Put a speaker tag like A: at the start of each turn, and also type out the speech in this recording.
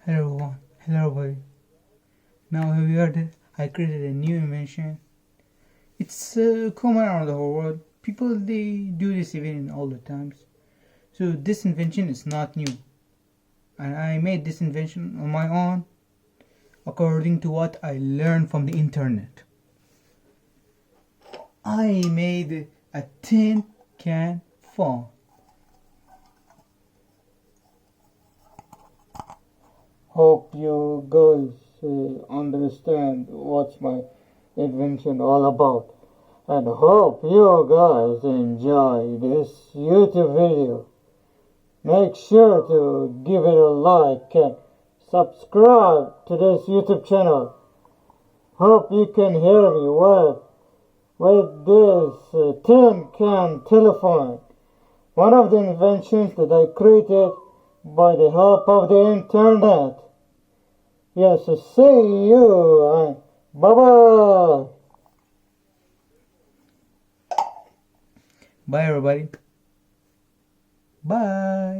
A: Hello everyone. Hello everybody. Now have you heard it? I created a new invention. It's common around the whole world. People they do this even in all the times. So this invention is not new. And I made this invention on my own according to what I learned from the internet. I made a tin can phone.
B: Hope you guys understand what's my invention all about, and hope you guys enjoy this YouTube video. Make sure to give it a like and subscribe to this YouTube channel. Hope you can hear me well with this tin can telephone, one of the inventions that I created by the help of the internet. Yes, see you and bye-bye.
A: Bye everybody. Bye.